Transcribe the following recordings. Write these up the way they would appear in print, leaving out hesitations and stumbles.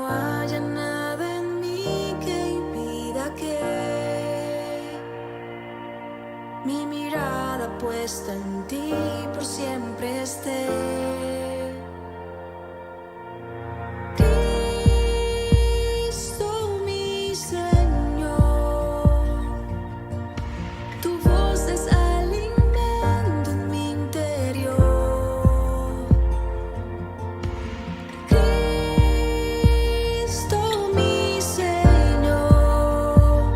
haya nada en mí que impida que mi mirada puesta en ti por siempre esté. Cristo, mi Señor, tu voz es alimento en mi interior. Cristo, mi Señor,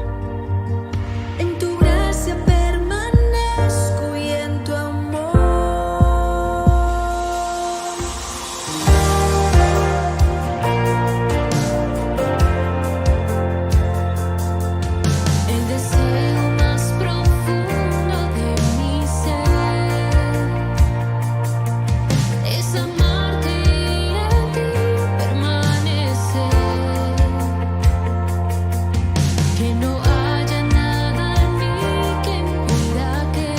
en tu gracia permanezco y en tu amor. El deseo más profundo de mi ser es amarte y en ti permanecer. Que no haya nada en mí que impida que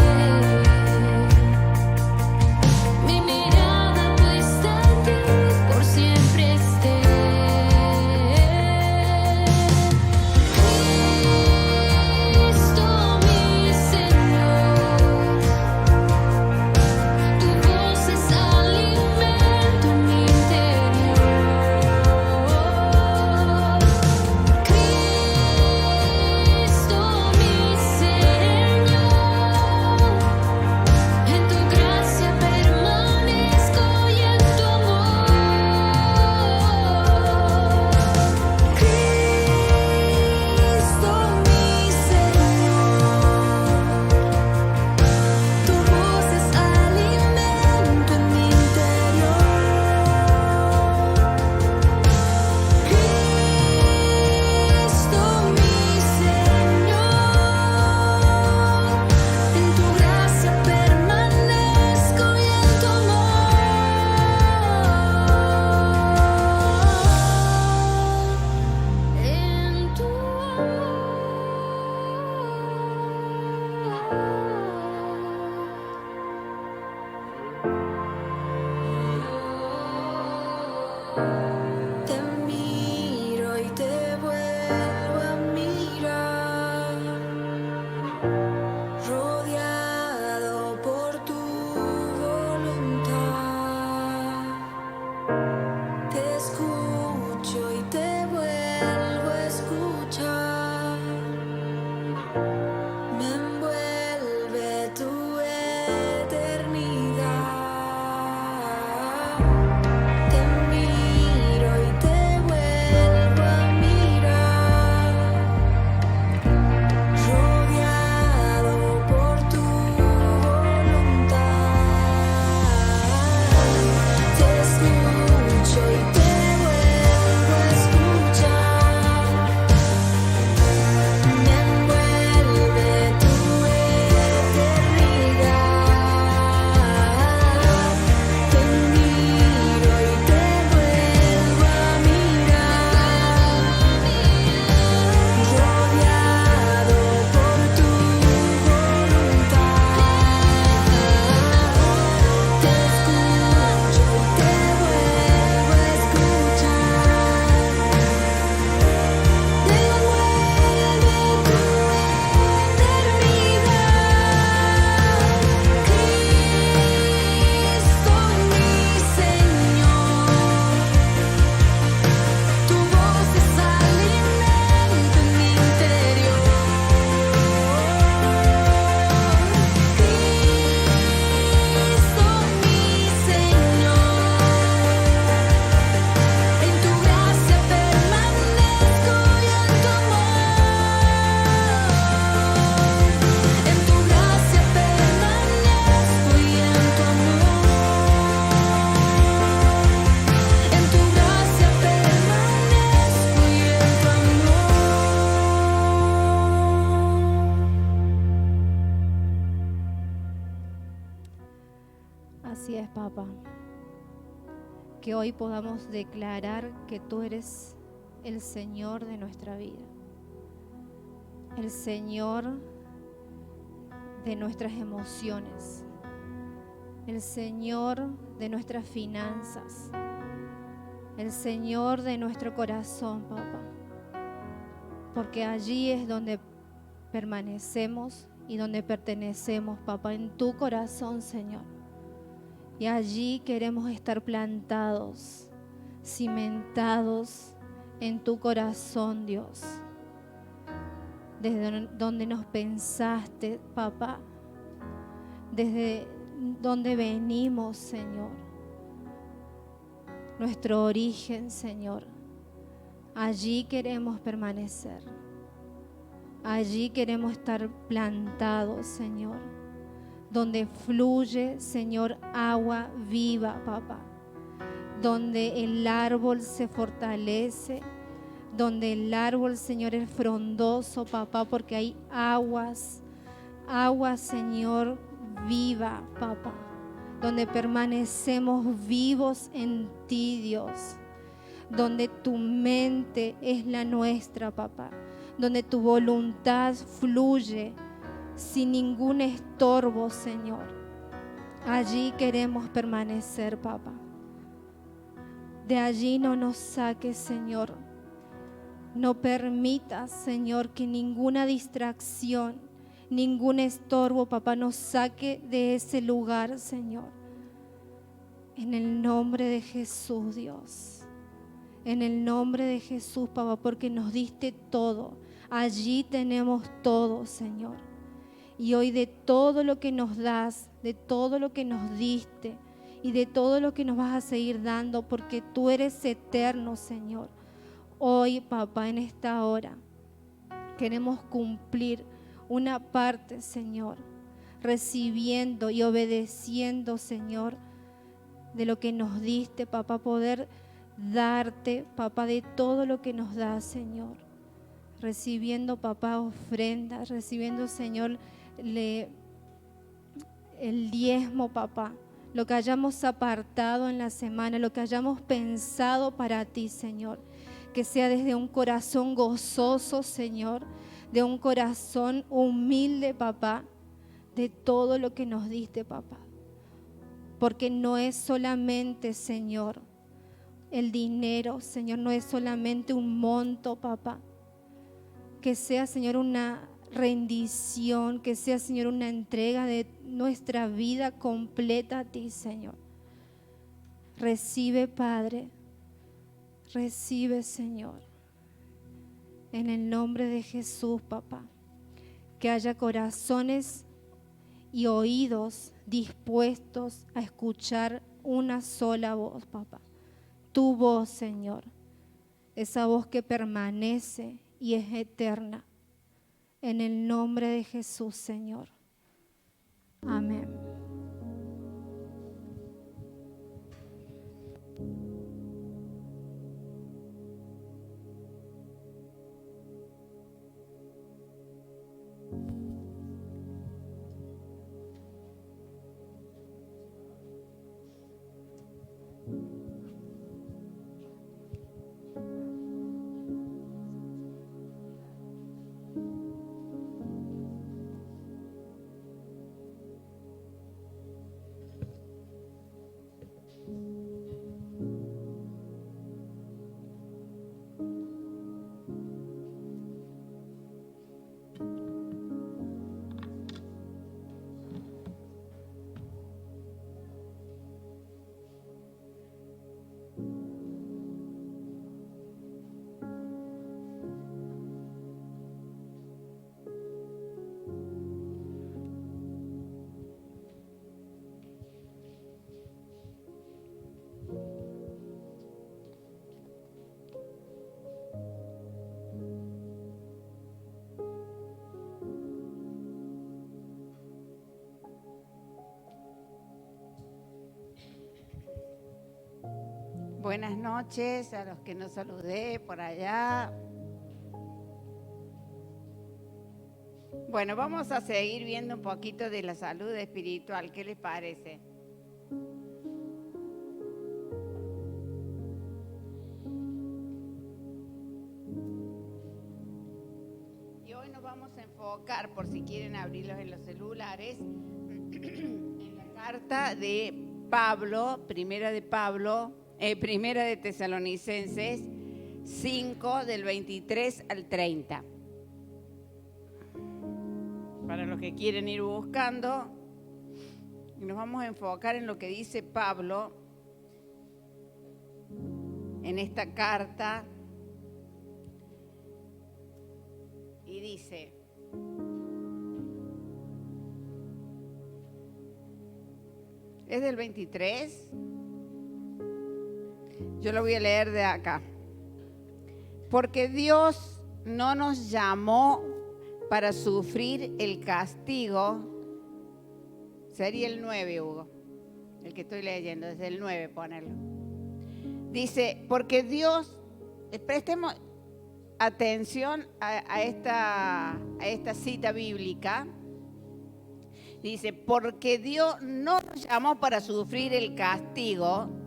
mi mirada puesta en ti por siempre esté. Cristo, mi Señor, tu voz es alimento en mi interior. Cristo, mi Señor, en tu gracia permanezco y en tu amor. Cristo, mi Señor, tu voz es alimento en mi interior. Cristo, mi Señor, en tu gracia permanezco y en tu amor. Te miro y te vuelvo a mirar, rodeado por tu voluntad. Te escucho y te vuelvo a escuchar. Me envuelve tu eternidad. Te miro y te vuelvo a mirar, rodeado por tu voluntad. Te escucho y te vuelvo a escuchar. Me envuelve tu eternidad. Te miro y te vuelvo a mirar, rodeado por tu voluntad. Te escucho y te vuelvo a escuchar. Me envuelve tu eternidad. Cristo, mi Señor, tu voz es alimento en mi interior. Cristo, mi Señor, en tu gracia permanezco y en tu amor. En tu gracia permanezco y en tu amor. En tu gracia permanezco y en tu amor. Así es, Papá. Que hoy podamos declarar que tú eres el Señor de nuestra vida, el Señor de nuestras emociones, el Señor de nuestras finanzas, el Señor de nuestro corazón, papá. Porque allí es donde permanecemos y donde pertenecemos, papá, en tu corazón, Señor. Y allí queremos estar plantados, cimentados en tu corazón, Dios. Desde donde nos pensaste, papá. Desde donde venimos, Señor. Nuestro origen, Señor. Allí queremos permanecer. Allí queremos estar plantados, Señor. Donde fluye, Señor, agua viva, papá. Donde el árbol se fortalece. Donde el árbol, Señor, es frondoso, papá, porque hay aguas, Señor, viva, papá. Donde permanecemos vivos en ti, Dios. Donde tu mente es la nuestra, papá. Donde tu voluntad fluye sin ningún estorbo, Señor. Allí queremos permanecer, papá. De allí no nos saques, Señor. No permitas, Señor, que ninguna distracción, ningún estorbo, papá, nos saque de ese lugar, Señor. En el nombre de Jesús, Dios. En el nombre de Jesús, papá, porque nos diste todo. Allí tenemos todo, Señor. Y hoy de todo lo que nos das, de todo lo que nos diste y de todo lo que nos vas a seguir dando, porque tú eres eterno, Señor. Hoy, papá, en esta hora, queremos cumplir una parte, Señor, recibiendo y obedeciendo, Señor, de lo que nos diste, papá, poder darte, papá, de todo lo que nos das, Señor. Recibiendo, papá, ofrendas, recibiendo, Señor, el diezmo, papá, lo que hayamos apartado en la semana, lo que hayamos pensado para ti, Señor. Que sea desde un corazón gozoso, Señor, de un corazón humilde, papá, de todo lo que nos diste, papá. Porque no es solamente, Señor, el dinero, Señor, no es solamente un monto, papá. Que sea, Señor, una rendición, que sea, Señor, una entrega de nuestra vida completa a ti, Señor. Recibe, Padre. Recibe, Señor, en el nombre de Jesús, papá, que haya corazones y oídos dispuestos a escuchar una sola voz, papá. Tu voz, Señor, esa voz que permanece y es eterna. En el nombre de Jesús, Señor. Amén. Buenas noches a los que nos saludé por allá. Bueno, vamos a seguir viendo un poquito de la salud espiritual. ¿Qué les parece? Y hoy nos vamos a enfocar, por si quieren abrirlos en los celulares, en la carta de Pablo, primera de Pablo, Primera de Tesalonicenses 5, del 23 al 30. Para los que quieren ir buscando, nos vamos a enfocar en lo que dice Pablo en esta carta. Y dice: ¿es del 23? Yo lo voy a leer de acá. Porque Dios no nos llamó para sufrir el castigo. Sería el 9, Hugo. El que estoy leyendo, desde el 9, ponerlo. Dice, porque Dios, prestemos atención a esta cita bíblica. Dice, porque Dios no nos llamó para sufrir el castigo,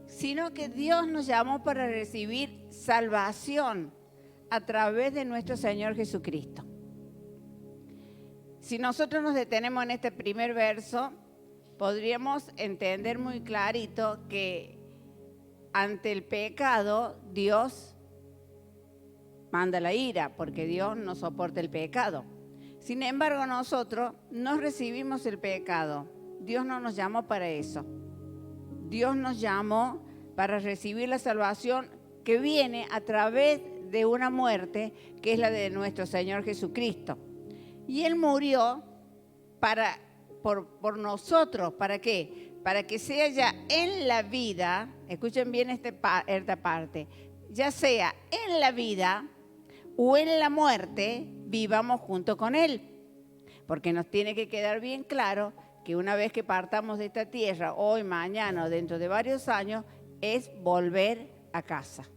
sino que Dios nos llamó para recibir salvación a través de nuestro Señor Jesucristo. Si nosotros nos detenemos en este primer verso, podríamos entender muy clarito que ante el pecado Dios manda la ira, porque Dios no soporta el pecado. Sin embargo, nosotros no recibimos el pecado. Dios no nos llamó para eso. Dios nos llamó para recibir la salvación que viene a través de una muerte que es la de nuestro Señor Jesucristo. Y Él murió por nosotros. ¿Para qué? Para que sea ya en la vida, escuchen bien esta parte, ya sea en la vida o en la muerte, vivamos junto con Él. Porque nos tiene que quedar bien claro que una vez que partamos de esta tierra, hoy, mañana o dentro de varios años, es volver a casa.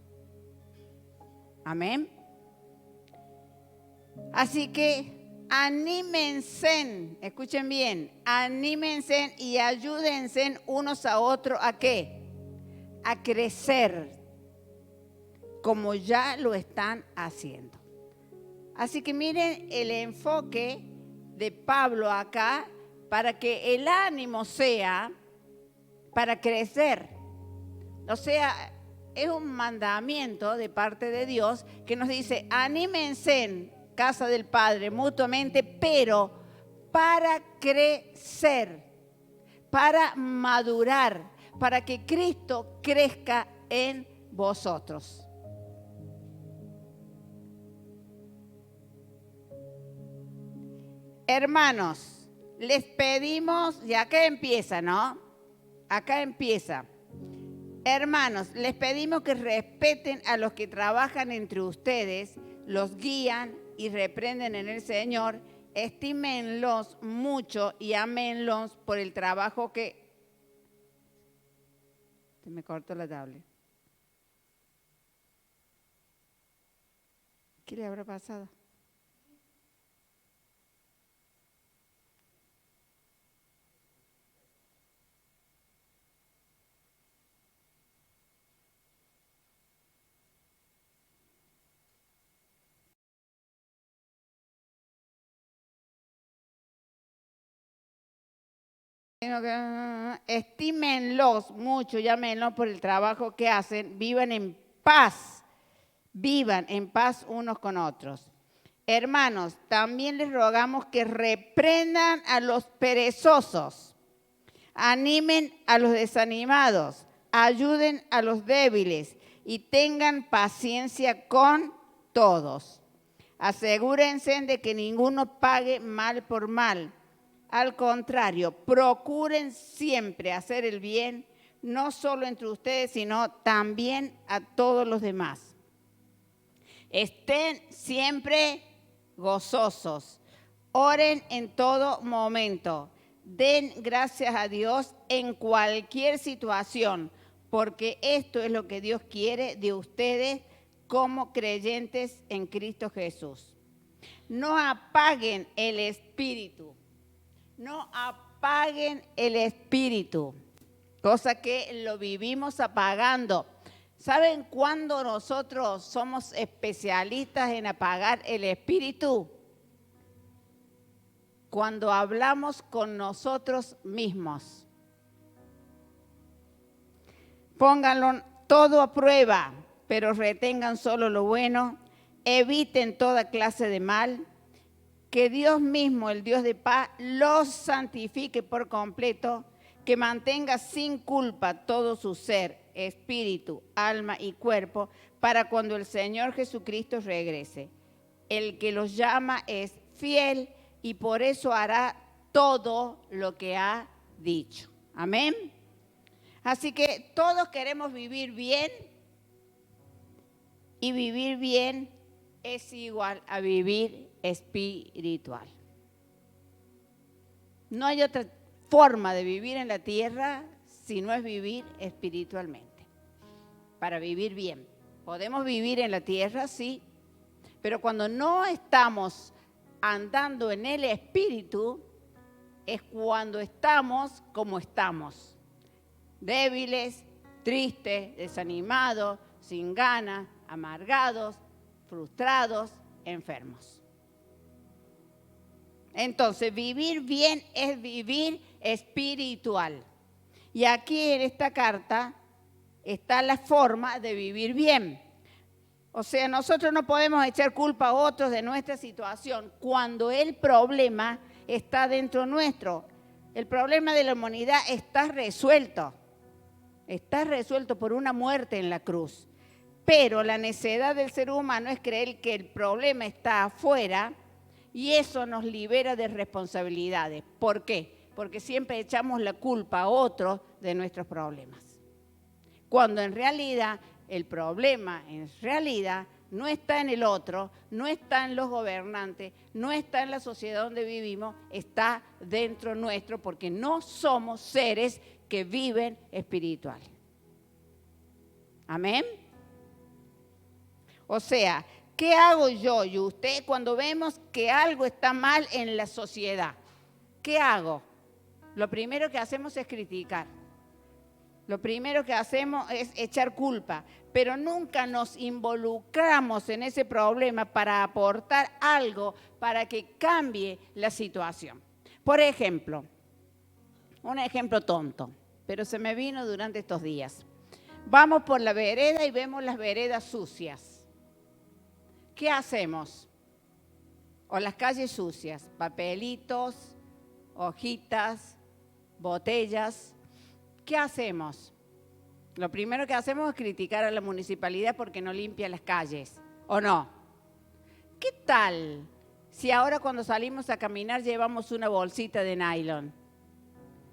Amén. Así que anímense, escuchen bien, anímense y ayúdense unos a otros ¿a qué? A crecer, como ya lo están haciendo. Así que miren el enfoque de Pablo acá, para que el ánimo sea para crecer. O sea, es un mandamiento de parte de Dios que nos dice, anímense, casa del Padre, mutuamente, pero para crecer, para madurar, para que Cristo crezca en vosotros. Hermanos, les pedimos, y acá empieza, ¿no? Acá empieza. Hermanos, les pedimos que respeten a los que trabajan entre ustedes, los guían y reprenden en el Señor, estímenlos mucho y ámenlos por el trabajo que... Se me cortó la tablet. ¿Qué le habrá pasado? Estímenlos mucho, llámenlos por el trabajo que hacen, vivan en paz unos con otros. Hermanos, también les rogamos que reprendan a los perezosos, animen a los desanimados, ayuden a los débiles y tengan paciencia con todos. Asegúrense de que ninguno pague mal por mal. Al contrario, procuren siempre hacer el bien, no solo entre ustedes, sino también a todos los demás. Estén siempre gozosos, oren en todo momento, den gracias a Dios en cualquier situación, porque esto es lo que Dios quiere de ustedes como creyentes en Cristo Jesús. No apaguen el espíritu. No apaguen el espíritu, cosa que lo vivimos apagando. ¿Saben cuándo nosotros somos especialistas en apagar el espíritu? Cuando hablamos con nosotros mismos. Pónganlo todo a prueba, pero retengan solo lo bueno. Eviten toda clase de mal. Que Dios mismo, el Dios de paz, los santifique por completo, que mantenga sin culpa todo su ser, espíritu, alma y cuerpo, para cuando el Señor Jesucristo regrese. El que los llama es fiel y por eso hará todo lo que ha dicho. Amén. Así que todos queremos vivir bien y vivir bien es igual a vivir espiritual. No hay otra forma de vivir en la tierra si no es vivir espiritualmente. Para vivir bien. Podemos vivir en la tierra, sí, pero cuando no estamos andando en el espíritu, es cuando estamos como estamos. Débiles, tristes, desanimados, sin ganas, amargados, frustrados, enfermos. Entonces, vivir bien es vivir espiritual. Y aquí en esta carta está la forma de vivir bien. O sea, nosotros no podemos echar culpa a otros de nuestra situación cuando el problema está dentro nuestro. El problema de la humanidad está resuelto. Está resuelto por una muerte en la cruz. Pero la necedad del ser humano es creer que el problema está afuera y eso nos libera de responsabilidades. ¿Por qué? Porque siempre echamos la culpa a otros de nuestros problemas. Cuando en realidad el problema no está en el otro, no está en los gobernantes, no está en la sociedad donde vivimos, está dentro nuestro porque no somos seres que viven espiritual. Amén. O sea, ¿qué hago yo y usted cuando vemos que algo está mal en la sociedad? ¿Qué hago? Lo primero que hacemos es criticar. Lo primero que hacemos es echar culpa, pero nunca nos involucramos en ese problema para aportar algo para que cambie la situación. Por ejemplo, un ejemplo tonto, pero se me vino durante estos días. Vamos por la vereda y vemos las veredas sucias. ¿Qué hacemos? O las calles sucias, papelitos, hojitas, botellas. ¿Qué hacemos? Lo primero que hacemos es criticar a la municipalidad porque no limpia las calles, ¿o no? ¿Qué tal si ahora cuando salimos a caminar llevamos una bolsita de nylon?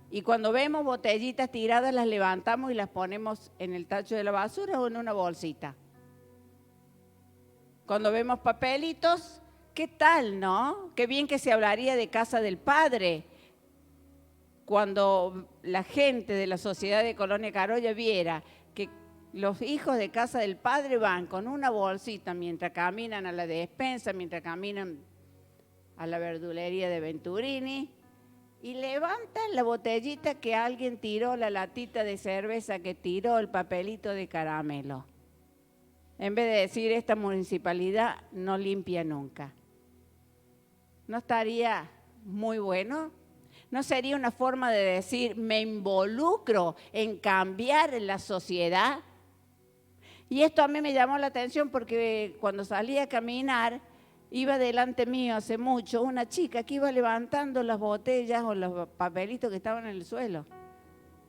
Y cuando vemos botellitas tiradas las levantamos y las ponemos en el tacho de la basura o en una bolsita. Cuando vemos papelitos, ¿qué tal, no? Qué bien que se hablaría de casa del padre. Cuando la gente de la sociedad de Colonia Carolla viera que los hijos de casa del padre van con una bolsita mientras caminan a la despensa, mientras caminan a la verdulería de Venturini y levantan la botellita que alguien tiró, la latita de cerveza que tiró, el papelito de caramelo. En vez de decir esta municipalidad no limpia nunca. ¿No estaría muy bueno? ¿No sería una forma de decir, me involucro en cambiar la sociedad? Y esto a mí me llamó la atención porque cuando salí a caminar, iba delante mío hace mucho una chica que iba levantando las botellas o los papelitos que estaban en el suelo.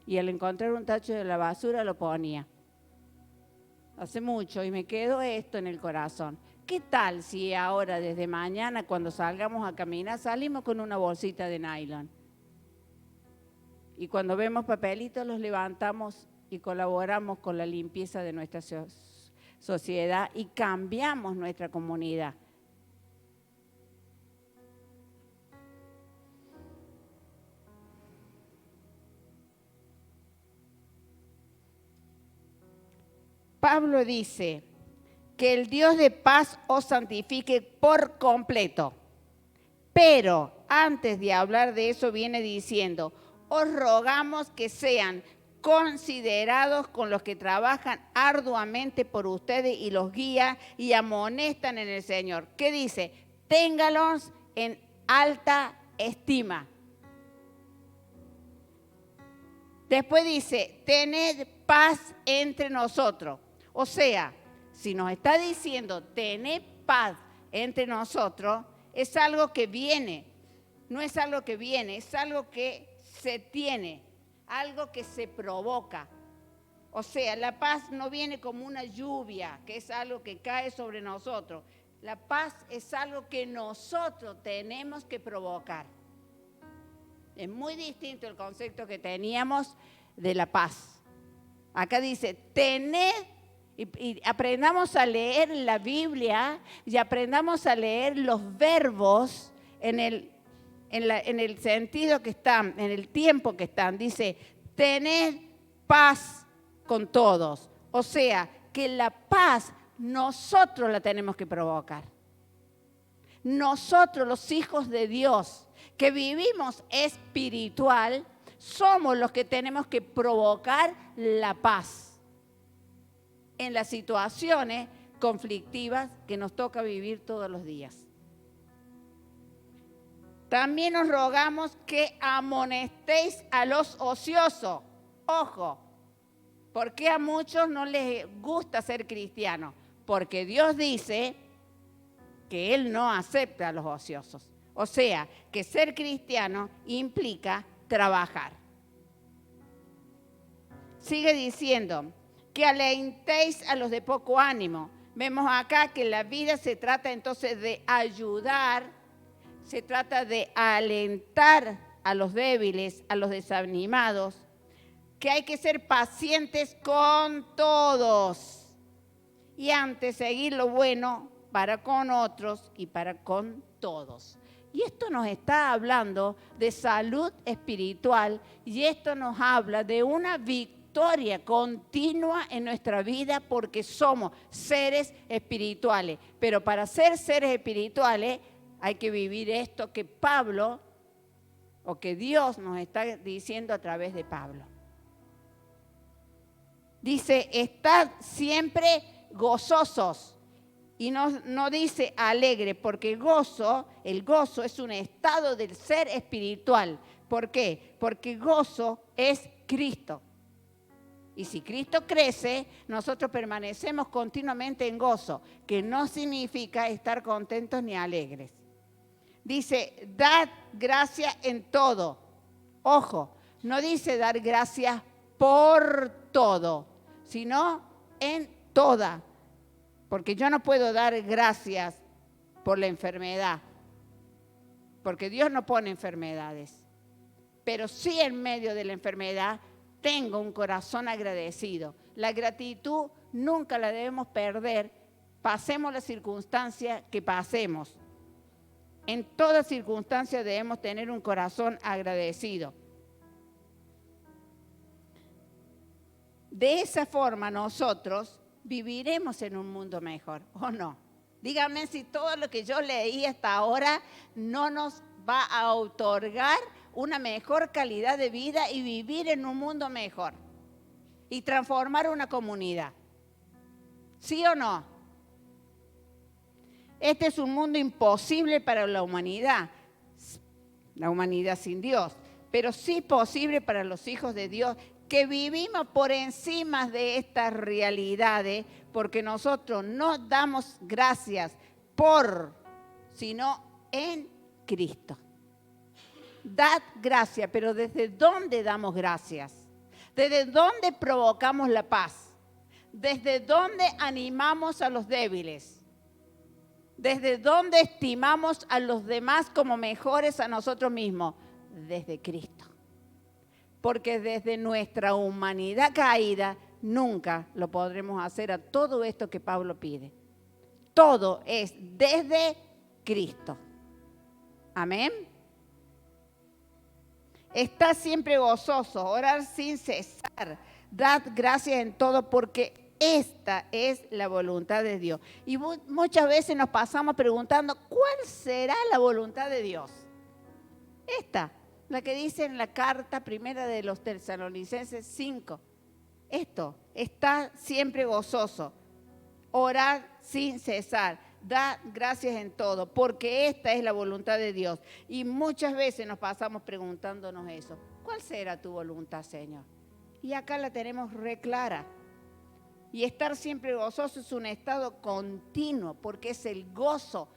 Y al encontrar un tacho de la basura lo ponía. Hace mucho y me quedó esto en el corazón. ¿Qué tal si ahora, desde mañana, cuando salgamos a caminar, salimos con una bolsita de nylon? Y cuando vemos papelitos los levantamos y colaboramos con la limpieza de nuestra sociedad y cambiamos nuestra comunidad. Pablo dice que el Dios de paz os santifique por completo. Pero antes de hablar de eso viene diciendo, os rogamos que sean considerados con los que trabajan arduamente por ustedes y los guían y amonestan en el Señor. ¿Qué dice? Téngalos en alta estima. Después dice, tened paz entre nosotros. O sea, si nos está diciendo tener paz entre nosotros, es algo que viene. No es algo que viene, es algo que se tiene, algo que se provoca. O sea, la paz no viene como una lluvia, que es algo que cae sobre nosotros. La paz es algo que nosotros tenemos que provocar. Es muy distinto el concepto que teníamos de la paz. Acá dice, tened, y aprendamos a leer la Biblia y aprendamos a leer los verbos en el sentido que están, en el tiempo que están. Dice, tened paz con todos. O sea, que la paz nosotros la tenemos que provocar. Nosotros, los hijos de Dios, que vivimos espiritual, somos los que tenemos que provocar la paz en las situaciones conflictivas que nos toca vivir todos los días. También os rogamos que amonestéis a los ociosos. Ojo, ¿por qué a muchos no les gusta ser cristianos? Porque Dios dice que Él no acepta a los ociosos. O sea, que ser cristiano implica trabajar. Sigue diciendo que alentéis a los de poco ánimo. Vemos acá que la vida se trata entonces de ayudar, se trata de alentar a los débiles, a los desanimados, que hay que ser pacientes con todos y antes seguir lo bueno para con otros y para con todos. Y esto nos está hablando de salud espiritual y esto nos habla de una victoria continua en nuestra vida porque somos seres espirituales. Pero para ser seres espirituales hay que vivir esto que Pablo, o que Dios nos está diciendo a través de Pablo. Dice, estad siempre gozosos. Y no dice alegre, porque el gozo es un estado del ser espiritual. ¿Por qué? Porque gozo es Cristo. Y si Cristo crece, nosotros permanecemos continuamente en gozo, que no significa estar contentos ni alegres. Dice, dad gracias en todo. Ojo, no dice dar gracias por todo, sino en toda. Porque yo no puedo dar gracias por la enfermedad, porque Dios no pone enfermedades. Pero sí en medio de la enfermedad tengo un corazón agradecido. La gratitud nunca la debemos perder, pasemos la circunstancia que pasemos. En toda circunstancia debemos tener un corazón agradecido. De esa forma nosotros viviremos en un mundo mejor, ¿o no? Díganme si todo lo que yo leí hasta ahora no nos va a otorgar una mejor calidad de vida y vivir en un mundo mejor y transformar una comunidad. ¿Sí o no? Este es un mundo imposible para la humanidad sin Dios, pero sí posible para los hijos de Dios, que vivimos por encima de estas realidades, porque nosotros no damos gracias sino en Cristo. Dad gracias, pero ¿desde dónde damos gracias? ¿Desde dónde provocamos la paz? ¿Desde dónde animamos a los débiles? ¿Desde dónde estimamos a los demás como mejores a nosotros mismos? Desde Cristo. Porque desde nuestra humanidad caída nunca lo podremos hacer a todo esto que Pablo pide. Todo es desde Cristo. Amén. Está siempre gozoso, orar sin cesar, dad gracias en todo porque esta es la voluntad de Dios. Y muchas veces nos pasamos preguntando, ¿cuál será la voluntad de Dios? Esta, la que dice en la carta primera de los Tesalonicenses 5. Esto, está siempre gozoso, orar sin cesar, da gracias en todo, porque esta es la voluntad de Dios. Y muchas veces nos pasamos preguntándonos eso. ¿Cuál será tu voluntad, Señor? Y acá la tenemos re clara. Y estar siempre gozoso es un estado continuo, porque es el gozo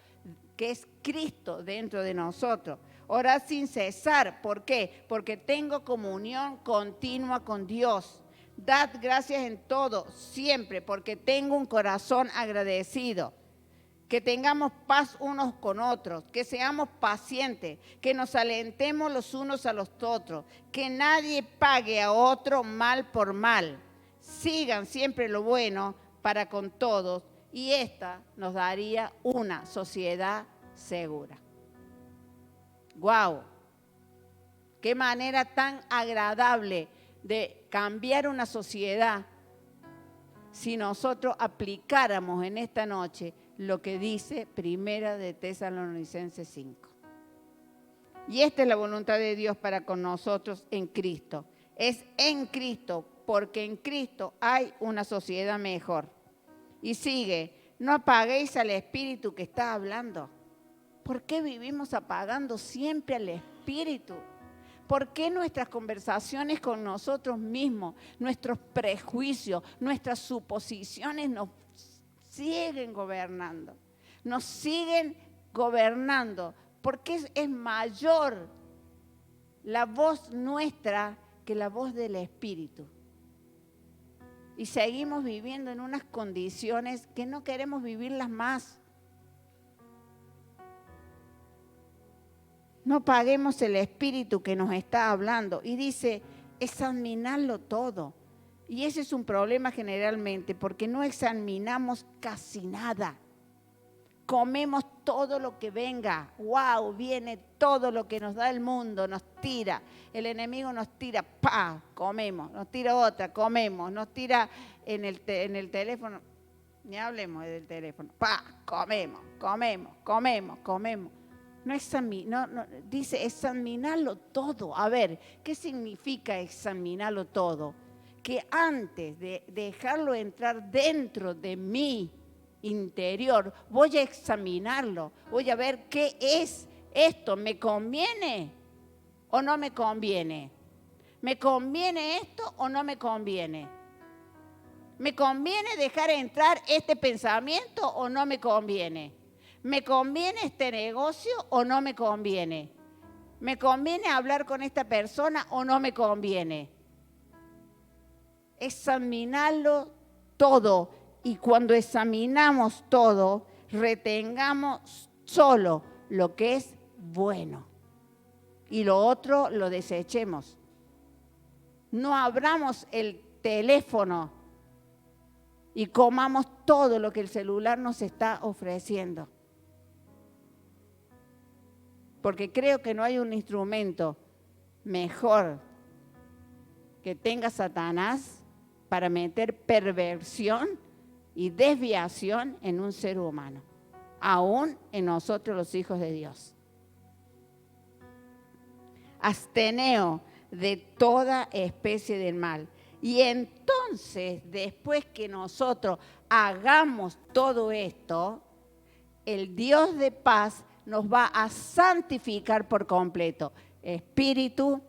que es Cristo dentro de nosotros. Orar sin cesar, ¿por qué? Porque tengo comunión continua con Dios. Dad gracias en todo, siempre, porque tengo un corazón agradecido. Que tengamos paz unos con otros, que seamos pacientes, que nos alentemos los unos a los otros, que nadie pague a otro mal por mal. Sigan siempre lo bueno para con todos y esta nos daría una sociedad segura. ¡Guau! ¡Qué manera tan agradable de cambiar una sociedad si nosotros aplicáramos en esta noche lo que dice Primera de Tesalonicenses 5. Y esta es la voluntad de Dios para con nosotros en Cristo. Es en Cristo, porque en Cristo hay una sociedad mejor. Y sigue, no apaguéis al Espíritu que está hablando. ¿Por qué vivimos apagando siempre al Espíritu? ¿Por qué nuestras conversaciones con nosotros mismos, nuestros prejuicios, nuestras suposiciones nos siguen gobernando? Nos siguen gobernando porque es mayor la voz nuestra que la voz del Espíritu. Y seguimos viviendo en unas condiciones que no queremos vivirlas más. No paguemos el Espíritu que nos está hablando. Y dice, examinarlo todo. Y ese es un problema generalmente, porque no examinamos casi nada. Comemos todo lo que venga. ¡Wow! Viene todo lo que nos da el mundo, nos tira. El enemigo nos tira, ¡pa! Comemos. Nos tira otra, comemos. Nos tira en el teléfono, ni hablemos del teléfono. ¡Pa! Comemos. No, dice examinarlo todo. A ver, ¿qué significa examinarlo todo? Que antes de dejarlo entrar dentro de mi interior, voy a examinarlo, voy a ver qué es esto, ¿me conviene o no me conviene? ¿Me conviene esto o no me conviene? ¿Me conviene dejar entrar este pensamiento o no me conviene? ¿Me conviene este negocio o no me conviene? ¿Me conviene hablar con esta persona o no me conviene? Examinarlo todo. Y cuando examinamos todo, retengamos solo lo que es bueno. Y lo otro lo desechemos. No abramos el teléfono y comamos todo lo que el celular nos está ofreciendo. Porque creo que no hay un instrumento mejor que tenga Satanás para meter perversión y desviación en un ser humano, aún en nosotros los hijos de Dios. Absteneos de toda especie de mal. Y entonces, después que nosotros hagamos todo esto, el Dios de paz nos va a santificar por completo, espíritu,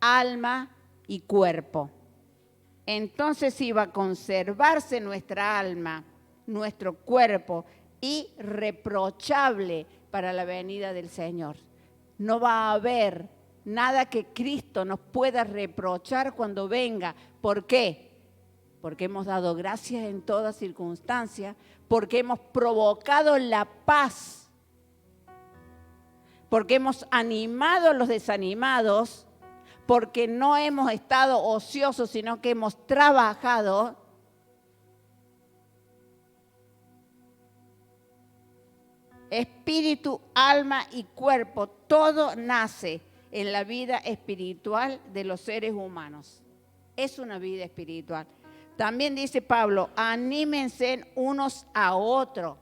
alma y cuerpo. Entonces iba a conservarse nuestra alma, nuestro cuerpo, irreprochable para la venida del Señor. No va a haber nada que Cristo nos pueda reprochar cuando venga. ¿Por qué? Porque hemos dado gracias en toda circunstancia, porque hemos provocado la paz, porque hemos animado a los desanimados, porque no hemos estado ociosos, sino que hemos trabajado. Espíritu, alma y cuerpo, todo nace en la vida espiritual de los seres humanos. Es una vida espiritual. También dice Pablo, anímense unos a otros.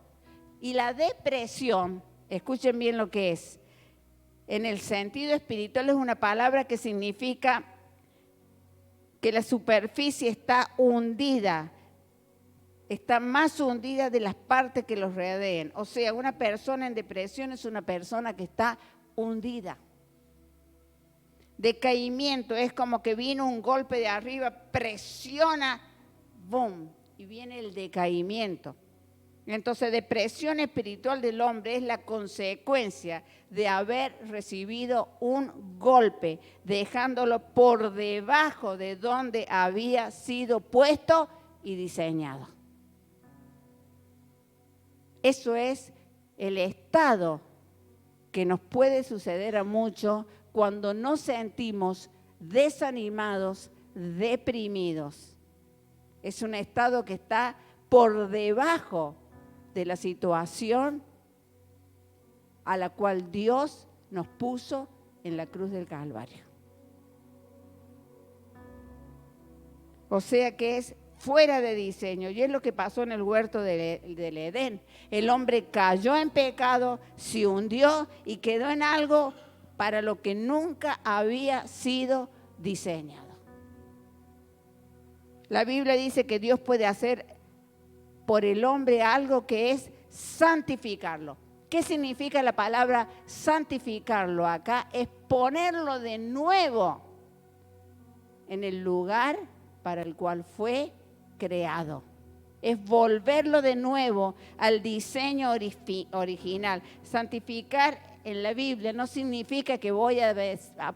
Y la depresión, escuchen bien lo que es, en el sentido espiritual es una palabra que significa que la superficie está hundida, está más hundida de las partes que los rodean. O sea, una persona en depresión es una persona que está hundida. Decaimiento es como que vino un golpe de arriba, presiona, ¡boom! Y viene el decaimiento. Entonces, depresión espiritual del hombre es la consecuencia de haber recibido un golpe, dejándolo por debajo de donde había sido puesto y diseñado. Eso es el estado que nos puede suceder a muchos cuando nos sentimos desanimados, deprimidos. Es un estado que está por debajo de la situación a la cual Dios nos puso en la cruz del Calvario. O sea que es fuera de diseño, y es lo que pasó en el huerto del Edén. El hombre cayó en pecado, se hundió y quedó en algo para lo que nunca había sido diseñado. La Biblia dice que Dios puede hacer por el hombre algo que es santificarlo. ¿Qué significa la palabra santificarlo? Acá es ponerlo de nuevo en el lugar para el cual fue creado. Es volverlo de nuevo al diseño original. Santificar en la Biblia no significa que voy a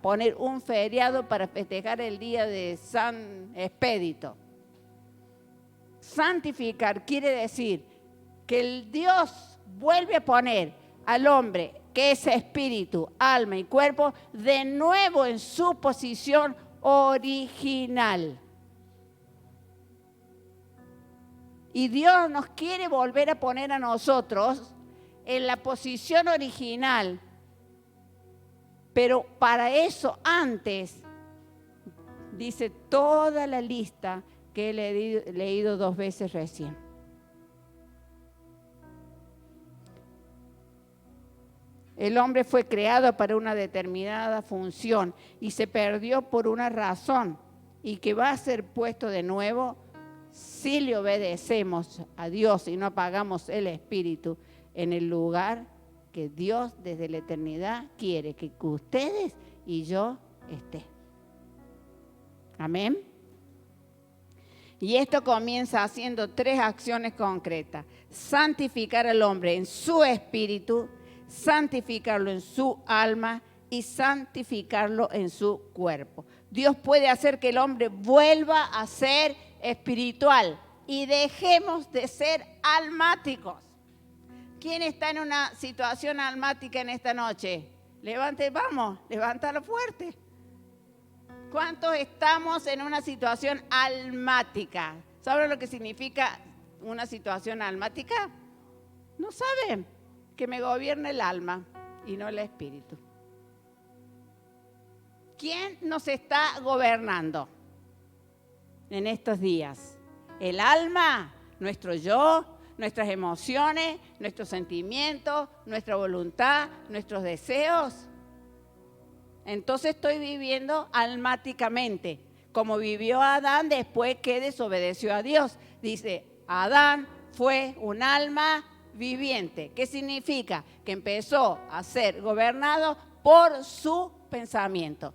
poner un feriado para festejar el día de San Expedito. Santificar quiere decir que el Dios vuelve a poner al hombre, que es espíritu, alma y cuerpo, de nuevo en su posición original. Y Dios nos quiere volver a poner a nosotros en la posición original. Pero para eso antes, dice toda la lista que he leído 2 veces recién. El hombre fue creado para una determinada función y se perdió por una razón y que va a ser puesto de nuevo si le obedecemos a Dios y no apagamos el espíritu en el lugar que Dios desde la eternidad quiere que ustedes y yo estén. Amén. Y esto comienza haciendo 3 acciones concretas. Santificar al hombre en su espíritu, santificarlo en su alma y santificarlo en su cuerpo. Dios puede hacer que el hombre vuelva a ser espiritual y dejemos de ser almáticos. ¿Quién está en una situación almática en esta noche? Levántalo fuerte. ¿Cuántos estamos en una situación almática? ¿Saben lo que significa una situación almática? No saben. Que me gobierne el alma y no el espíritu. ¿Quién nos está gobernando en estos días? ¿El alma? ¿Nuestro yo? ¿Nuestras emociones? ¿Nuestros sentimientos? ¿Nuestra voluntad? ¿Nuestros deseos? Entonces estoy viviendo almáticamente, como vivió Adán después que desobedeció a Dios. Dice, Adán fue un alma viviente. ¿Qué significa? Que empezó a ser gobernado por su pensamiento.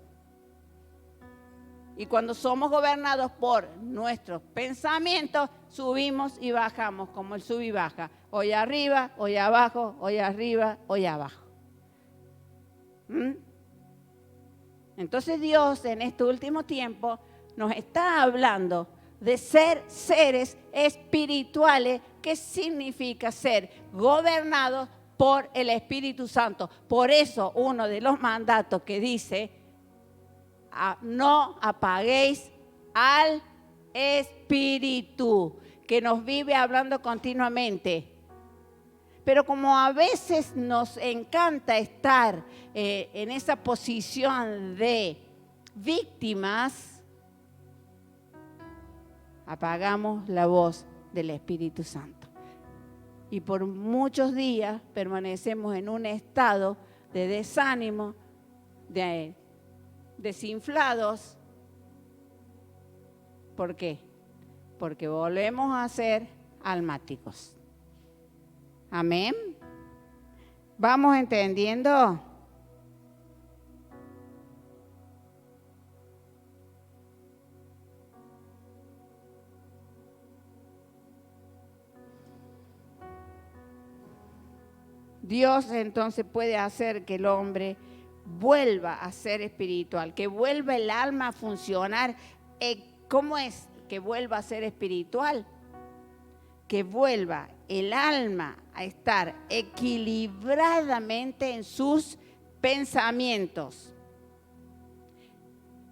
Y cuando somos gobernados por nuestros pensamientos, subimos y bajamos, como el sub y baja. Hoy arriba, hoy abajo, hoy arriba, hoy abajo. Entonces Dios en este último tiempo nos está hablando de ser seres espirituales. ¿Qué significa ser gobernados por el Espíritu Santo? Por eso uno de los mandatos que dice, no apaguéis al Espíritu, que nos vive hablando continuamente. Pero como a veces nos encanta estar en esa posición de víctimas, apagamos la voz del Espíritu Santo. Y por muchos días permanecemos en un estado de desánimo, de desinflados. ¿Por qué? Porque volvemos a ser almáticos. Amén. ¿Vamos entendiendo? Dios entonces puede hacer que el hombre vuelva a ser espiritual, que vuelva el alma a funcionar. ¿Cómo es que vuelva a ser espiritual? Que vuelva el alma a estar equilibradamente en sus pensamientos.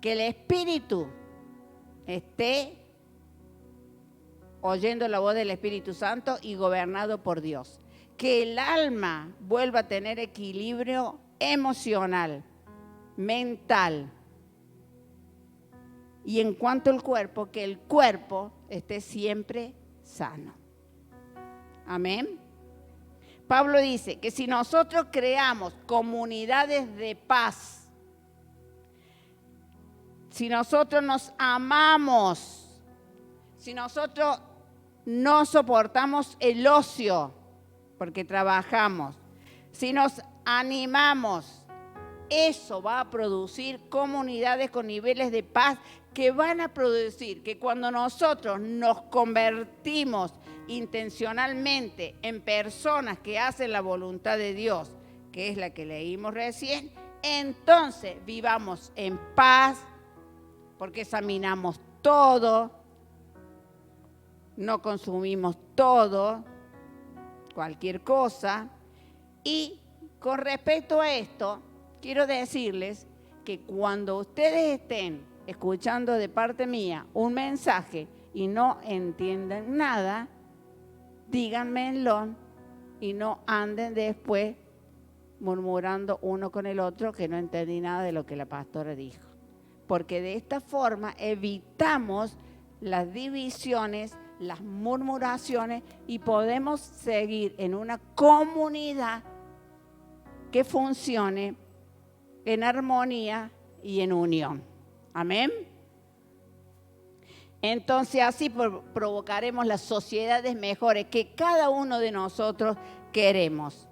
Que el espíritu esté oyendo la voz del Espíritu Santo y gobernado por Dios. Que el alma vuelva a tener equilibrio emocional, mental. Y en cuanto al cuerpo, que el cuerpo esté siempre sano. Amén. Pablo dice que si nosotros creamos comunidades de paz, si nosotros nos amamos, si nosotros no soportamos el ocio porque trabajamos, si nos animamos, eso va a producir comunidades con niveles de paz que van a producir que cuando nosotros nos convertimos intencionalmente en personas que hacen la voluntad de Dios, que es la que leímos recién, entonces vivamos en paz, porque examinamos todo, no consumimos todo, cualquier cosa. Y con respecto a esto, quiero decirles que cuando ustedes estén escuchando de parte mía un mensaje y no entiendan nada, díganmelo y no anden después murmurando uno con el otro que no entendí nada de lo que la pastora dijo. Porque de esta forma evitamos las divisiones, las murmuraciones y podemos seguir en una comunidad que funcione en armonía y en unión. Amén. Entonces así provocaremos las sociedades mejores que cada uno de nosotros queremos.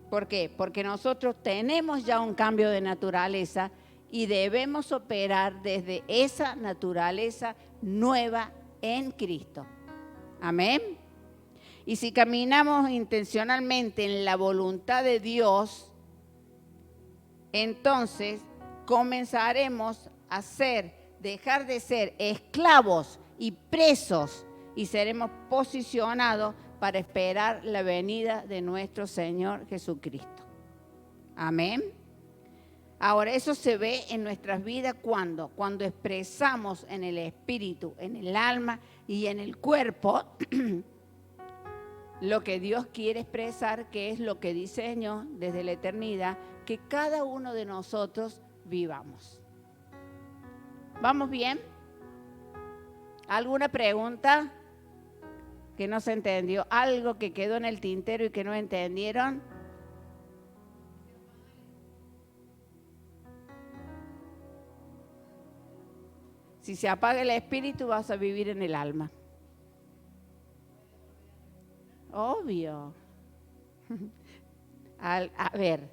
¿Por qué? Porque nosotros tenemos ya un cambio de naturaleza y debemos operar desde esa naturaleza nueva en Cristo. Amén. Y si caminamos intencionalmente en la voluntad de Dios, entonces comenzaremos a dejar de ser esclavos y presos y seremos posicionados para esperar la venida de nuestro Señor Jesucristo. Amén. Ahora, eso se ve en nuestras vidas cuando expresamos en el espíritu, en el alma y en el cuerpo lo que Dios quiere expresar, que es lo que diseñó desde la eternidad, que cada uno de nosotros vivamos. ¿Vamos bien? ¿Alguna pregunta que no se entendió? ¿Algo que quedó en el tintero y que no entendieron? Si se apaga el espíritu, vas a vivir en el alma. Obvio. A ver,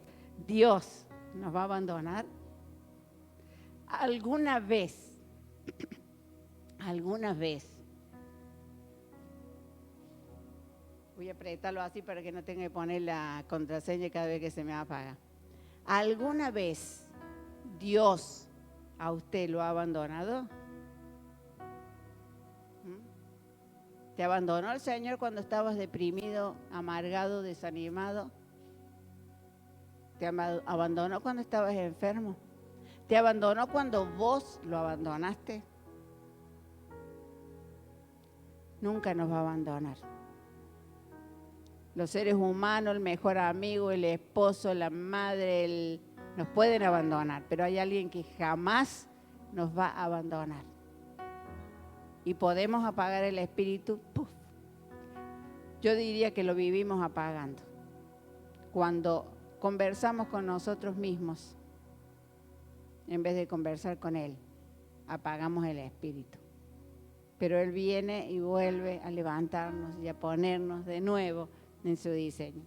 Dios nos va a abandonar. Alguna vez, voy a apretarlo así para que no tenga que poner la contraseña cada vez que se me apaga. ¿Alguna vez Dios a usted lo ha abandonado? ¿Te abandonó el Señor cuando estabas deprimido, amargado, desanimado? ¿Te abandonó cuando estabas enfermo? ¿Te abandonó cuando vos lo abandonaste? Nunca nos va a abandonar. Los seres humanos, el mejor amigo, el esposo, la madre, nos pueden abandonar, pero hay alguien que jamás nos va a abandonar. Y podemos apagar el espíritu, ¡puf! Yo diría que lo vivimos apagando. Cuando conversamos con nosotros mismos, en vez de conversar con Él, apagamos el espíritu. Pero Él viene y vuelve a levantarnos y a ponernos de nuevo en su diseño.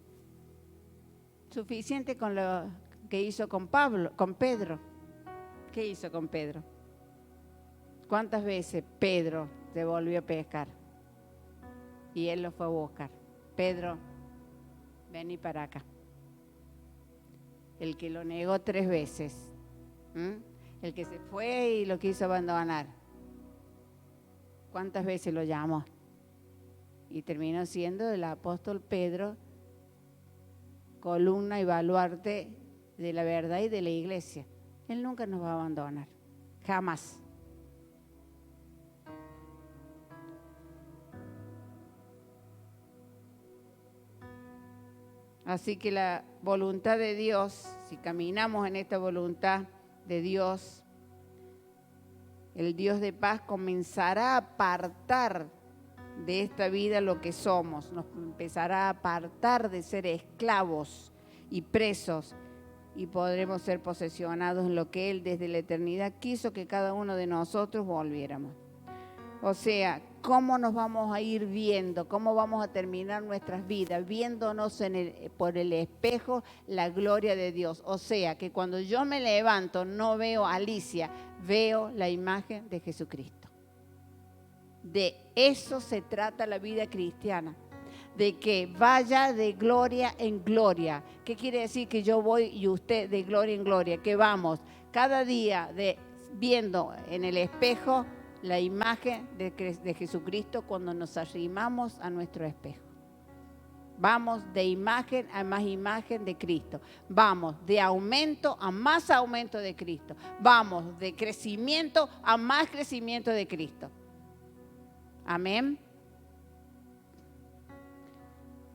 Suficiente con lo que hizo con Pedro. ¿Qué hizo con Pedro? ¿Cuántas veces Pedro se volvió a pescar? Y él lo fue a buscar. Pedro, vení para acá. El que lo negó 3 veces. El que se fue y lo quiso abandonar. ¿Cuántas veces lo llamó? Y terminó siendo el apóstol Pedro, columna y baluarte de la verdad y de la iglesia. Él nunca nos va a abandonar, jamás. Así que la voluntad de Dios, si caminamos en esta voluntad de Dios, el Dios de paz comenzará a apartar de esta vida lo que somos, nos empezará a apartar de ser esclavos y presos y podremos ser posesionados en lo que Él desde la eternidad quiso que cada uno de nosotros volviéramos. O sea, ¿cómo nos vamos a ir viendo? ¿Cómo vamos a terminar nuestras vidas? Viéndonos por el espejo la gloria de Dios. O sea, que cuando yo me levanto no veo a Alicia, veo la imagen de Jesucristo. De eso se trata la vida cristiana. De que vaya de gloria en gloria. ¿Qué quiere decir? Que yo voy y usted de gloria en gloria. Que vamos cada día viendo en el espejo la imagen de Jesucristo cuando nos arrimamos a nuestro espejo. Vamos de imagen a más imagen de Cristo. Vamos de aumento a más aumento de Cristo. Vamos de crecimiento a más crecimiento de Cristo. Amén.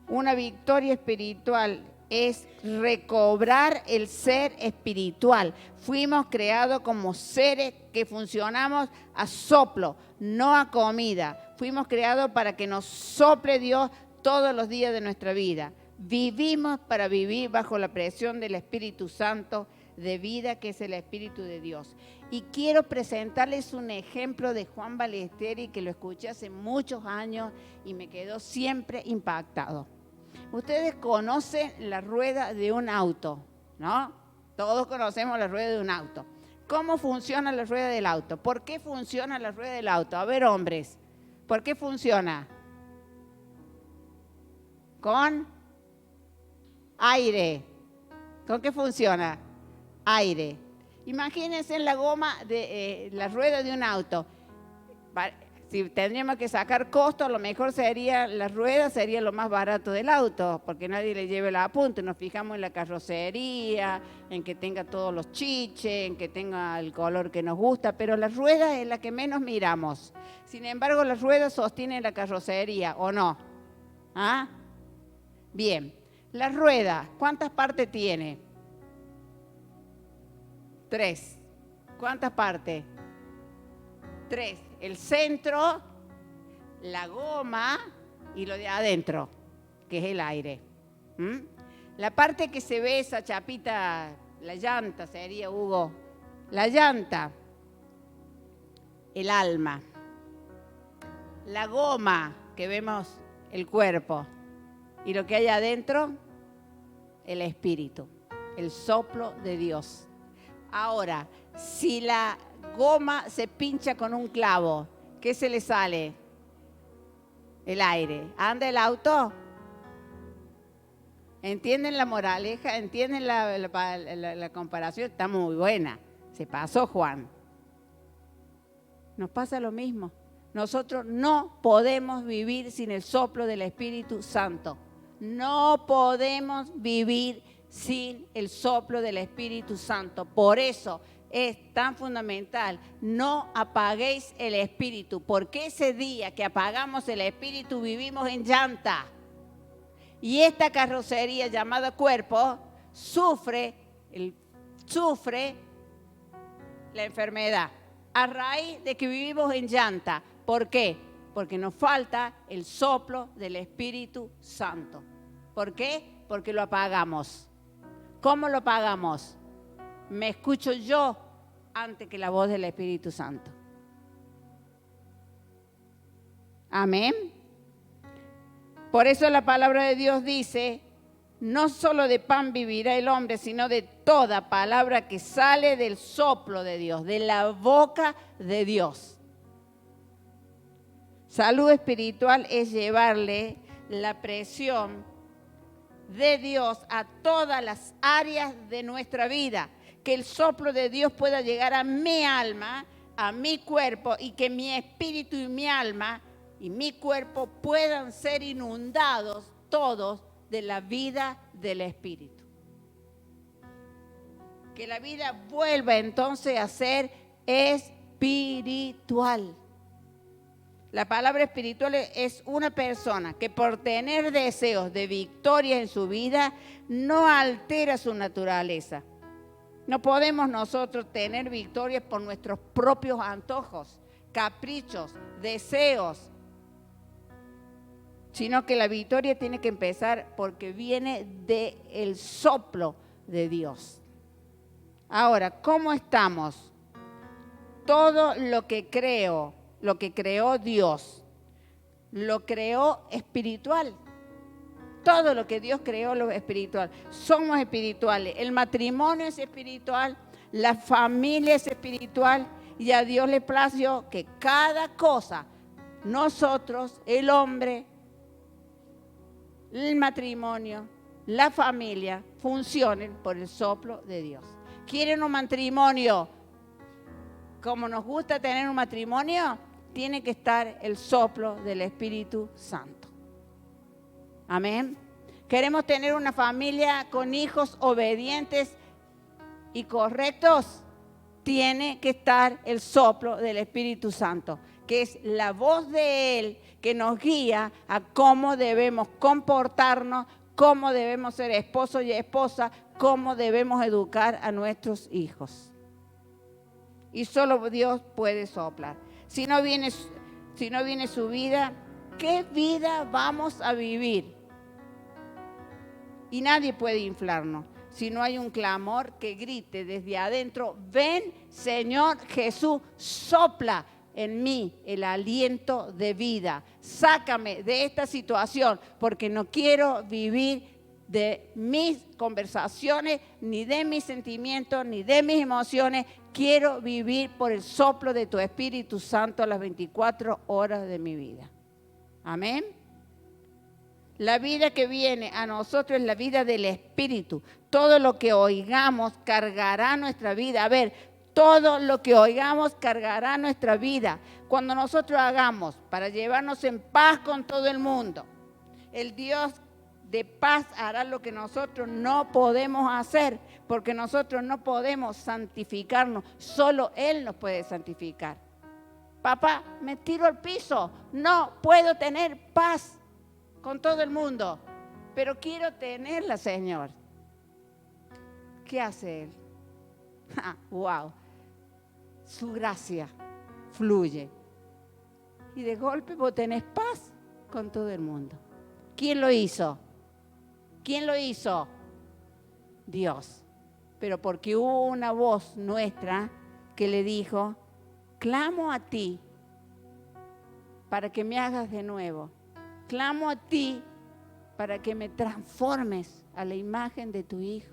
Una victoria espiritual es recobrar el ser espiritual. Fuimos creados como seres que funcionamos a soplo, no a comida. Fuimos creados para que nos sople Dios todos los días de nuestra vida. Vivimos para vivir bajo la presión del Espíritu Santo de vida, que es el Espíritu de Dios. Y quiero presentarles un ejemplo de Juan Ballesteri que lo escuché hace muchos años y me quedó siempre impactado. Ustedes conocen la rueda de un auto, ¿no? Todos conocemos la rueda de un auto. ¿Cómo funciona la rueda del auto? ¿Por qué funciona la rueda del auto? A ver, hombres, ¿por qué funciona? Con aire. ¿Con qué funciona? Aire. Imagínense la goma de la rueda de un auto. Si tendríamos que sacar costo, lo mejor sería, la rueda sería lo más barato del auto, porque nadie le lleve la punta. Nos fijamos en la carrocería, en que tenga todos los chiches, en que tenga el color que nos gusta, pero la rueda es la que menos miramos. Sin embargo, las ruedas sostienen la carrocería, ¿o no? ¿Ah? Bien. La rueda, ¿cuántas partes tiene? 3. ¿Cuántas partes? 3. El centro, la goma y lo de adentro, que es el aire. La parte que se ve, esa chapita, la llanta sería, Hugo, la llanta, el alma. La goma, que vemos el cuerpo. Y lo que hay adentro, el espíritu, el soplo de Dios. Ahora, si la goma se pincha con un clavo, ¿qué se le sale? El aire. ¿Anda el auto? ¿Entienden la moraleja? ¿Entienden la comparación? Está muy buena. Se pasó, Juan. Nos pasa lo mismo. Nosotros no podemos vivir sin el soplo del Espíritu Santo. No podemos vivir sin el soplo del Espíritu Santo. Por eso es tan fundamental, no apaguéis el Espíritu, porque ese día que apagamos el Espíritu vivimos en llanta. Y esta carrocería llamada cuerpo sufre la enfermedad a raíz de que vivimos en llanta. ¿Por qué? Porque nos falta el soplo del Espíritu Santo. ¿Por qué? Porque lo apagamos. ¿Cómo lo apagamos? Me escucho yo antes que la voz del Espíritu Santo. Amén. Por eso la palabra de Dios dice, no solo de pan vivirá el hombre, sino de toda palabra que sale del soplo de Dios, de la boca de Dios. Salud espiritual es llevarle la presión de Dios a todas las áreas de nuestra vida. Que el soplo de Dios pueda llegar a mi alma, a mi cuerpo, y que mi espíritu y mi alma y mi cuerpo puedan ser inundados todos de la vida del Espíritu. Que la vida vuelva entonces a ser espiritual. La palabra espiritual es una persona que por tener deseos de victoria en su vida no altera su naturaleza. No podemos nosotros tener victorias por nuestros propios antojos, caprichos, deseos, sino que la victoria tiene que empezar porque viene del soplo de Dios. Ahora, ¿cómo estamos? Todo lo que creo, lo que creó Dios, lo creó espiritual. Todo lo que Dios creó lo espiritual. Somos espirituales. El matrimonio es espiritual, la familia es espiritual y a Dios le plació que cada cosa, nosotros, el hombre, el matrimonio, la familia, funcionen por el soplo de Dios. ¿Quieren un matrimonio como nos gusta tener un matrimonio? Tiene que estar el soplo del Espíritu Santo. Amén. ¿Queremos tener una familia con hijos obedientes y correctos? Tiene que estar el soplo del Espíritu Santo, que es la voz de Él que nos guía a cómo debemos comportarnos, cómo debemos ser esposos y esposas, cómo debemos educar a nuestros hijos. Y solo Dios puede soplar. Si no viene su vida, ¿qué vida vamos a vivir? Y nadie puede inflarnos si no hay un clamor que grite desde adentro: ven, Señor Jesús, sopla en mí el aliento de vida. Sácame de esta situación porque no quiero vivir de mis conversaciones, ni de mis sentimientos, ni de mis emociones. Quiero vivir por el soplo de tu Espíritu Santo las 24 horas de mi vida. Amén. La vida que viene a nosotros es la vida del Espíritu. Todo lo que oigamos cargará nuestra vida. A ver, todo lo que oigamos cargará nuestra vida. Cuando nosotros hagamos para llevarnos en paz con todo el mundo, el Dios de paz hará lo que nosotros no podemos hacer, porque nosotros no podemos santificarnos. Solo Él nos puede santificar. Papá, me tiro al piso. No puedo tener paz con todo el mundo, pero quiero tenerla, Señor. ¿Qué hace Él? ¡Wow! Su gracia fluye. Y de golpe vos tenés paz con todo el mundo. ¿Quién lo hizo? ¿Quién lo hizo? Dios. Pero porque hubo una voz nuestra que le dijo: clamo a ti para que me hagas de nuevo. Clamo a ti para que me transformes a la imagen de tu Hijo.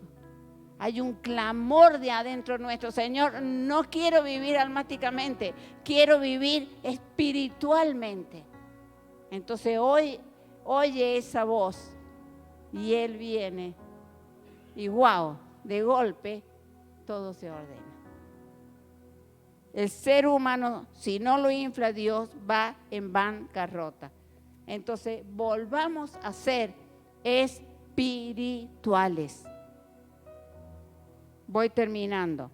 Hay un clamor de adentro nuestro: Señor, no quiero vivir almáticamente, quiero vivir espiritualmente. Entonces hoy oye esa voz y Él viene y wow, de golpe todo se ordena. El ser humano, si no lo infla Dios, va en bancarrota. Entonces, volvamos a ser espirituales. Voy terminando.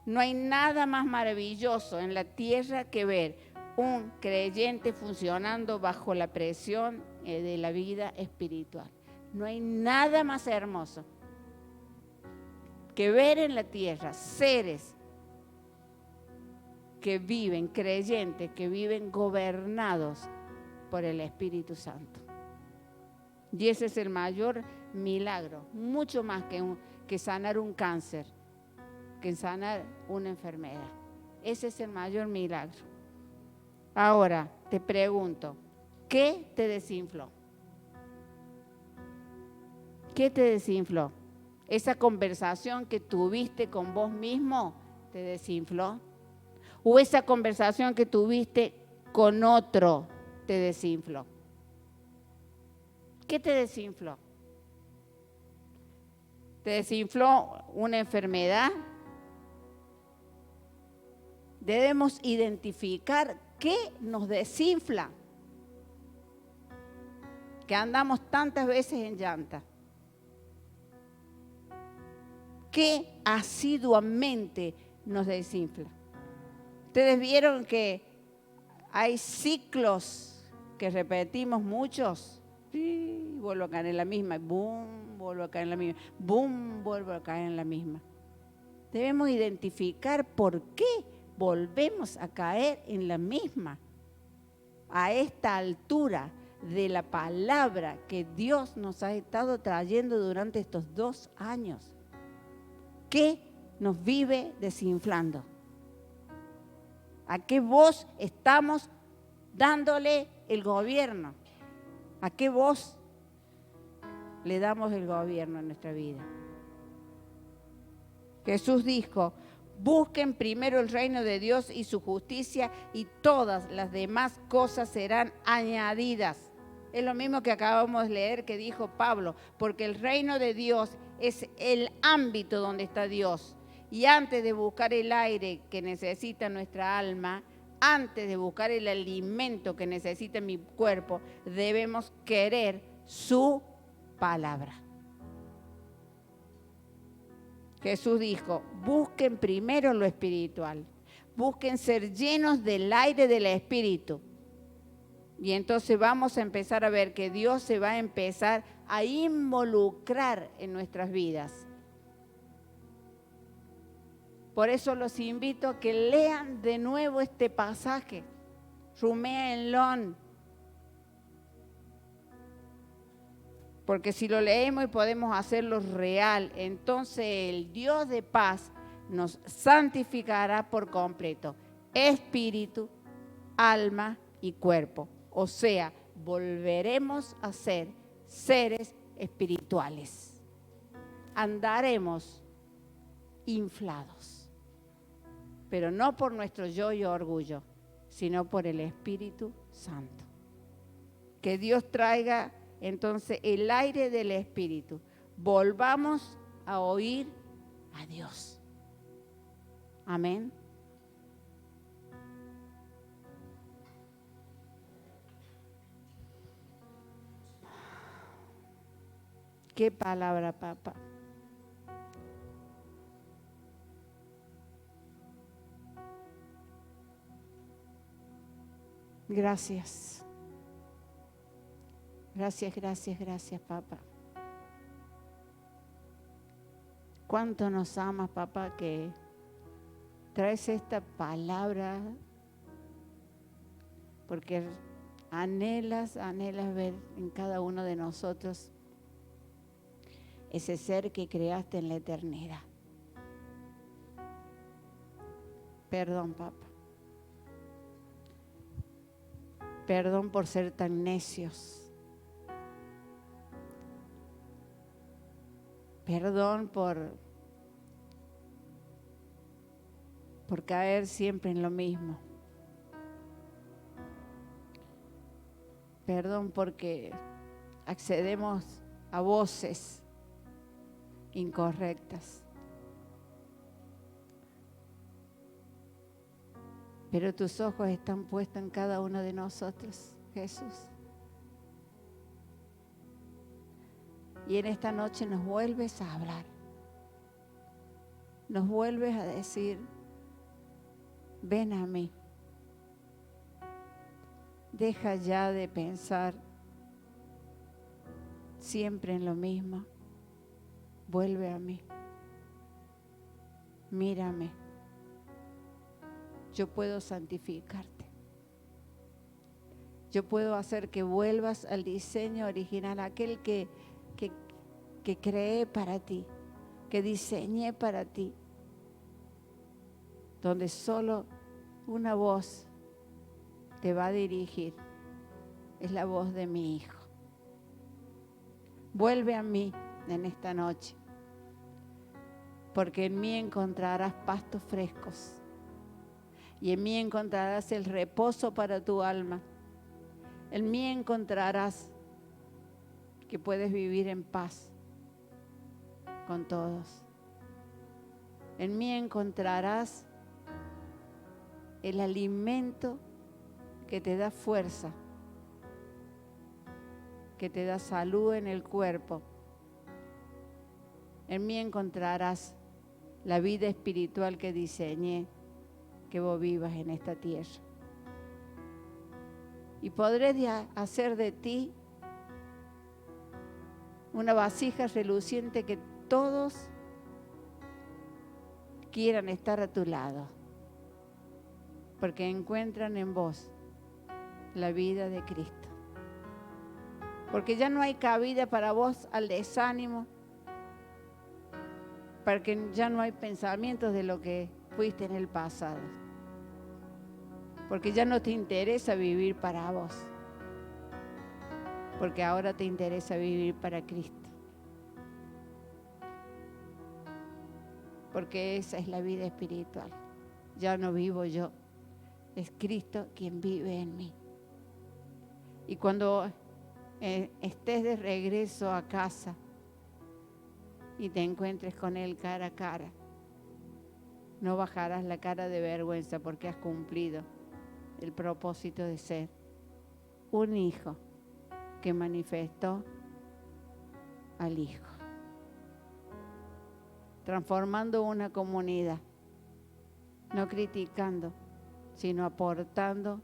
No hay nada más maravilloso en la tierra que ver un creyente funcionando bajo la presión de la vida espiritual. No hay nada más hermoso que ver en la tierra seres que viven, creyentes, que viven gobernados por el Espíritu Santo. Y ese es el mayor milagro, mucho más que sanar un cáncer, que sanar una enfermedad. Ese es el mayor milagro. Ahora te pregunto, ¿qué te desinfló? ¿Qué te desinfló? ¿Esa conversación que tuviste con vos mismo te desinfló? ¿O esa conversación que tuviste con otro te desinfló? ¿Qué te desinfló? ¿Te desinfló una enfermedad? Debemos identificar qué nos desinfla, que andamos tantas veces en llanta. ¿Qué asiduamente nos desinfla? Ustedes vieron que hay ciclos que repetimos muchos. Sí, vuelvo a caer en la misma, boom, vuelvo a caer en la misma, boom, vuelvo a caer en la misma. Debemos identificar por qué volvemos a caer en la misma. A esta altura de la palabra que Dios nos ha estado trayendo durante estos 2 años. ¿Qué nos vive desinflando? ¿A qué voz estamos dándole el gobierno? ¿A qué voz le damos el gobierno en nuestra vida? Jesús dijo: busquen primero el reino de Dios y su justicia, y todas las demás cosas serán añadidas. Es lo mismo que acabamos de leer que dijo Pablo, porque el reino de Dios es el ámbito donde está Dios. Y antes de buscar el aire que necesita nuestra alma, antes de buscar el alimento que necesita mi cuerpo, debemos querer su palabra. Jesús dijo: busquen primero lo espiritual, busquen ser llenos del aire del Espíritu. Y entonces vamos a empezar a ver que Dios se va a empezar a involucrar en nuestras vidas. Por eso los invito a que lean de nuevo este pasaje. Ruméenlo. Porque si lo leemos y podemos hacerlo real, entonces el Dios de paz nos santificará por completo, espíritu, alma y cuerpo. O sea, volveremos a ser seres espirituales. Andaremos inflados, pero no por nuestro yo y orgullo, sino por el Espíritu Santo. Que Dios traiga entonces el aire del Espíritu. Volvamos a oír a Dios. Amén. Qué palabra, papá. Gracias. Gracias, gracias, gracias, papá. Cuánto nos amas, papá, que traes esta palabra, porque anhelas ver en cada uno de nosotros ese ser que creaste en la eternidad. Perdón, papá. Perdón por ser tan necios. Perdón por caer siempre en lo mismo. Perdón porque accedemos a voces incorrectas. Pero tus ojos están puestos en cada uno de nosotros, Jesús. Y en esta noche nos vuelves a hablar. Nos vuelves a decir: ven a mí. Deja ya de pensar siempre en lo mismo. Vuelve a mí. Mírame. Yo puedo santificarte. Yo puedo hacer que vuelvas al diseño original, aquel que creé para ti, que diseñé para ti, donde solo una voz te va a dirigir, es la voz de mi Hijo. Vuelve a mí en esta noche, porque en mí encontrarás pastos frescos y en mí encontrarás el reposo para tu alma. En mí encontrarás que puedes vivir en paz, con todos. En mí encontrarás el alimento que te da fuerza, que te da salud en el cuerpo. En mí encontrarás la vida espiritual que diseñé que vos vivas en esta tierra. Y podré hacer de ti una vasija reluciente que todos quieran estar a tu lado, porque encuentran en vos la vida de Cristo. Porque ya no hay cabida para vos al desánimo, porque ya no hay pensamientos de lo que fuiste en el pasado, porque ya no te interesa vivir para vos, porque ahora te interesa vivir para Cristo. Porque esa es la vida espiritual. Ya no vivo yo, es Cristo quien vive en mí. Y cuando estés de regreso a casa y te encuentres con Él cara a cara, no bajarás la cara de vergüenza porque has cumplido el propósito de ser un hijo que manifestó al Hijo, transformando una comunidad, no criticando, sino aportando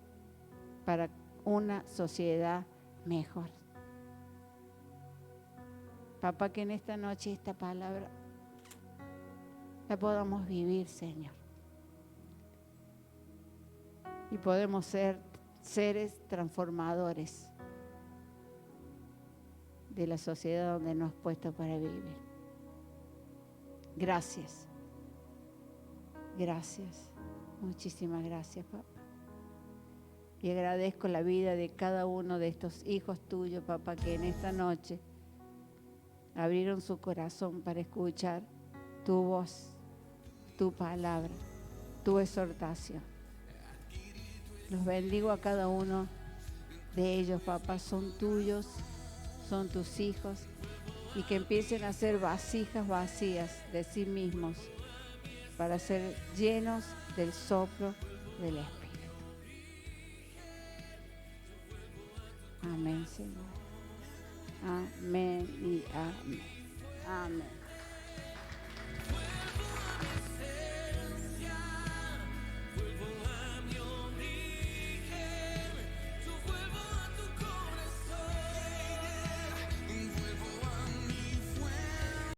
para una sociedad mejor. Papá, que en esta noche esta palabra la podamos vivir, Señor. Y podemos ser seres transformadores de la sociedad donde nos has puesto para vivir. Gracias. Gracias. Muchísimas gracias, papá. Y agradezco la vida de cada uno de estos hijos tuyos, papá, que en esta noche abrieron su corazón para escuchar tu voz, tu palabra, tu exhortación. Los bendigo a cada uno de ellos, papá. Son tuyos, son tus hijos, y que empiecen a ser vasijas vacías de sí mismos para ser llenos del soplo del Espíritu. Amén, Señor. Amén y amén.